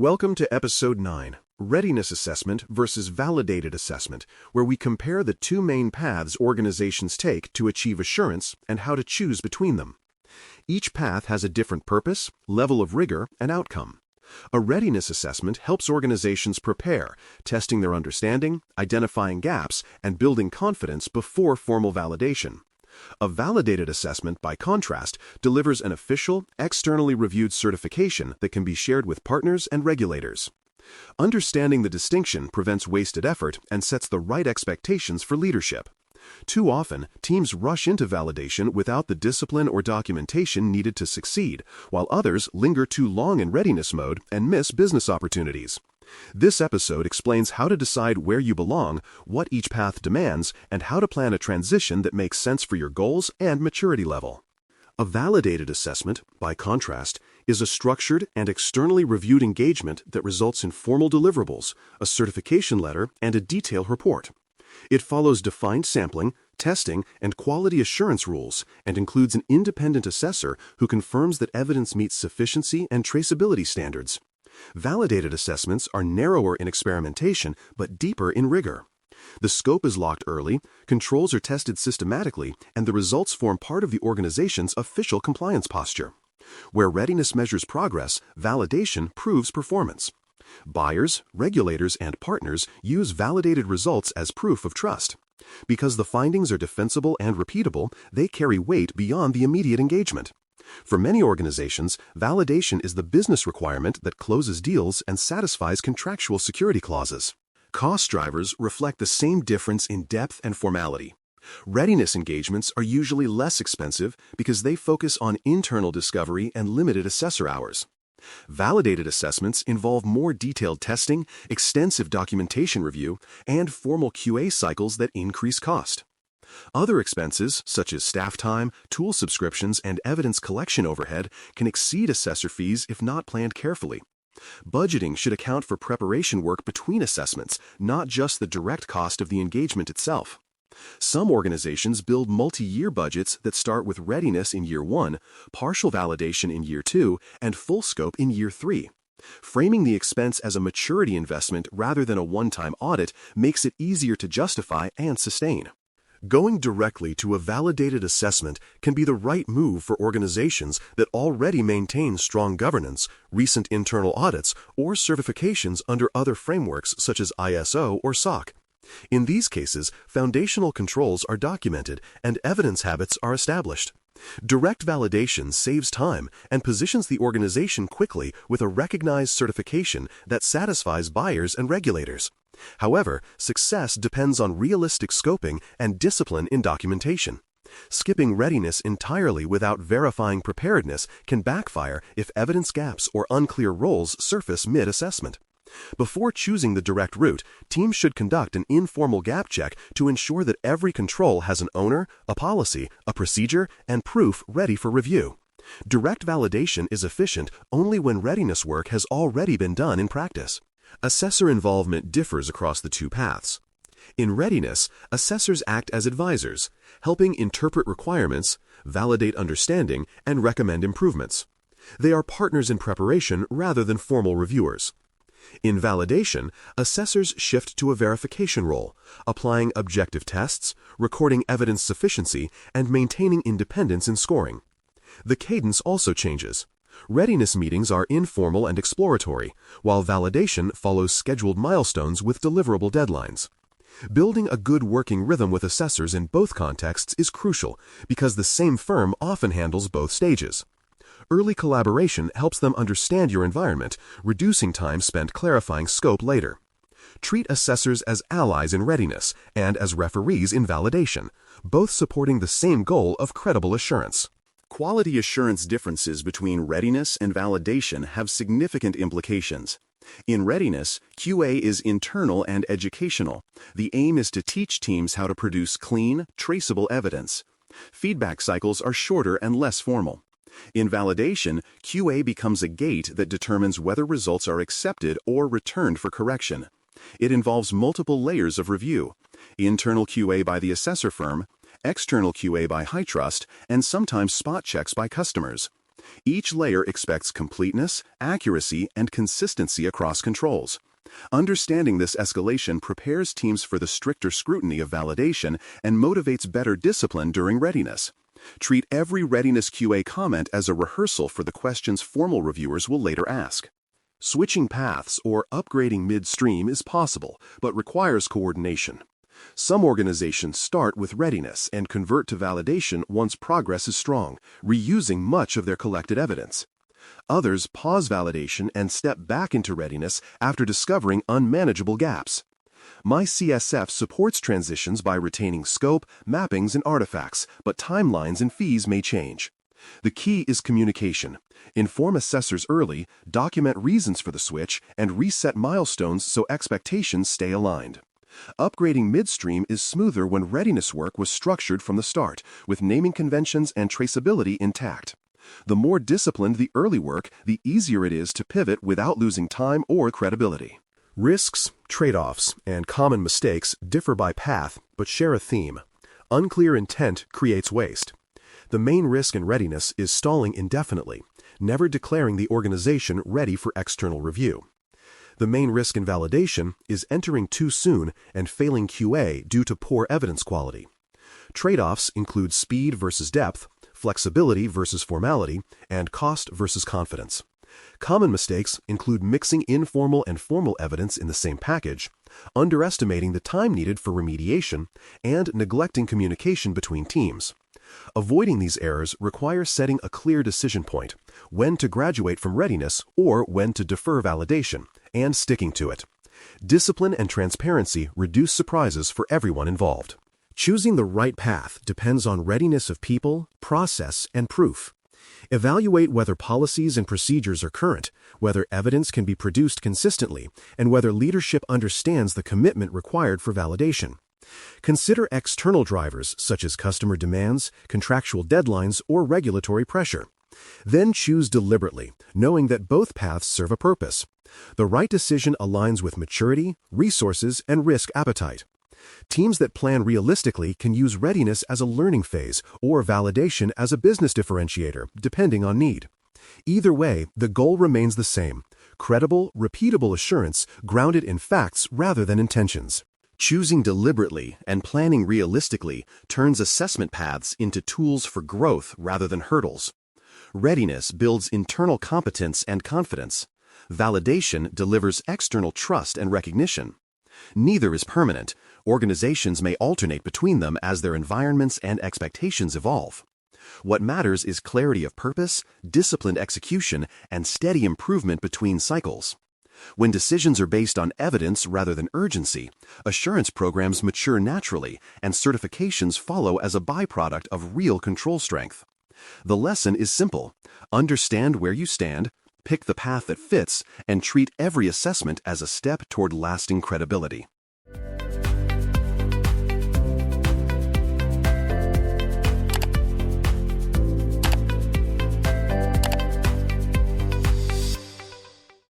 Welcome to Episode 9, Readiness Assessment versus Validated Assessment, where we compare the two main paths organizations take to achieve assurance and how to choose between them. Each path has a different purpose, level of rigor, and outcome. A readiness assessment helps organizations prepare, testing their understanding, identifying gaps, and building confidence before formal validation. A validated assessment, by contrast, delivers an official, externally reviewed certification that can be shared with partners and regulators. Understanding the distinction prevents wasted effort and sets the right expectations for leadership. Too often, teams rush into validation without the discipline or documentation needed to succeed, while others linger too long in readiness mode and miss business opportunities. This episode explains how to decide where you belong, what each path demands, and how to plan a transition that makes sense for your goals and maturity level. A validated assessment, by contrast, is a structured and externally reviewed engagement that results in formal deliverables, a certification letter, and a detailed report. It follows defined sampling, testing, and quality assurance rules, and includes an independent assessor who confirms that evidence meets sufficiency and traceability standards. Validated assessments are narrower in experimentation but deeper in rigor. The scope is locked early, controls are tested systematically, and the results form part of the organization's official compliance posture. Where readiness measures progress, validation proves performance. Buyers, regulators, and partners use validated results as proof of trust. Because the findings are defensible and repeatable, they carry weight beyond the immediate engagement. For many organizations, validation is the business requirement that closes deals and satisfies contractual security clauses. Cost drivers reflect the same difference in depth and formality. Readiness engagements are usually less expensive because they focus on internal discovery and limited assessor hours. Validated assessments involve more detailed testing, extensive documentation review, and formal QA cycles that increase cost. Other expenses, such as staff time, tool subscriptions, and evidence collection overhead, can exceed assessor fees if not planned carefully. Budgeting should account for preparation work between assessments, not just the direct cost of the engagement itself. Some organizations build multi-year budgets that start with readiness in year 1, partial validation in year 2, and full scope in year 3. Framing the expense as a maturity investment rather than a one-time audit makes it easier to justify and sustain. Going directly to a validated assessment can be the right move for organizations that already maintain strong governance, recent internal audits, or certifications under other frameworks such as ISO or SOC. In these cases, foundational controls are documented and evidence habits are established. Direct validation saves time and positions the organization quickly with a recognized certification that satisfies buyers and regulators. However, success depends on realistic scoping and discipline in documentation. Skipping readiness entirely without verifying preparedness can backfire if evidence gaps or unclear roles surface mid-assessment. Before choosing the direct route, teams should conduct an informal gap check to ensure that every control has an owner, a policy, a procedure, and proof ready for review. Direct validation is efficient only when readiness work has already been done in practice. Assessor involvement differs across the two paths. In readiness, assessors act as advisors, helping interpret requirements, validate understanding, and recommend improvements. They are partners in preparation rather than formal reviewers. In validation, assessors shift to a verification role, applying objective tests, recording evidence sufficiency, and maintaining independence in scoring. The cadence also changes. Readiness meetings are informal and exploratory, while validation follows scheduled milestones with deliverable deadlines. Building a good working rhythm with assessors in both contexts is crucial because the same firm often handles both stages. Early collaboration helps them understand your environment, reducing time spent clarifying scope later. Treat assessors as allies in readiness and as referees in validation, both supporting the same goal of credible assurance. Quality assurance differences between readiness and validation have significant implications. In readiness, QA is internal and educational. The aim is to teach teams how to produce clean, traceable evidence. Feedback cycles are shorter and less formal. In validation, QA becomes a gate that determines whether results are accepted or returned for correction. It involves multiple layers of review: internal QA by the assessor firm, external QA by HITRUST, and sometimes spot checks by customers. Each layer expects completeness, accuracy, and consistency across controls. Understanding this escalation prepares teams for the stricter scrutiny of validation and motivates better discipline during readiness. Treat every readiness QA comment as a rehearsal for the questions formal reviewers will later ask. Switching paths or upgrading midstream is possible, but requires coordination. Some organizations start with readiness and convert to validation once progress is strong, reusing much of their collected evidence. Others pause validation and step back into readiness after discovering unmanageable gaps. My CSF supports transitions by retaining scope, mappings, and artifacts, but timelines and fees may change. The key is communication. Inform assessors early, document reasons for the switch, and reset milestones so expectations stay aligned. Upgrading midstream is smoother when readiness work was structured from the start, with naming conventions and traceability intact. The more disciplined the early work, the easier it is to pivot without losing time or credibility. Risks, trade-offs, and common mistakes differ by path but share a theme. Unclear intent creates waste. The main risk in readiness is stalling indefinitely, never declaring the organization ready for external review. The main risk in validation is entering too soon and failing QA due to poor evidence quality. Trade-offs include speed versus depth, flexibility versus formality, and cost versus confidence. Common mistakes include mixing informal and formal evidence in the same package, underestimating the time needed for remediation, and neglecting communication between teams. Avoiding these errors requires setting a clear decision point, when to graduate from readiness or when to defer validation, and sticking to it. Discipline and transparency reduce surprises for everyone involved. Choosing the right path depends on readiness of people, process, and proof. Evaluate whether policies and procedures are current, whether evidence can be produced consistently, and whether leadership understands the commitment required for validation. Consider external drivers such as customer demands, contractual deadlines, or regulatory pressure. Then choose deliberately, knowing that both paths serve a purpose. The right decision aligns with maturity, resources, and risk appetite. Teams that plan realistically can use readiness as a learning phase or validation as a business differentiator, depending on need. Either way, the goal remains the same: credible, repeatable assurance grounded in facts rather than intentions. Choosing deliberately and planning realistically turns assessment paths into tools for growth rather than hurdles. Readiness builds internal competence and confidence. Validation delivers external trust and recognition. Neither is permanent. Organizations may alternate between them as their environments and expectations evolve. What matters is clarity of purpose, disciplined execution, and steady improvement between cycles. When decisions are based on evidence rather than urgency, assurance programs mature naturally and certifications follow as a byproduct of real control strength. The lesson is simple: understand where you stand, pick the path that fits, and treat every assessment as a step toward lasting credibility.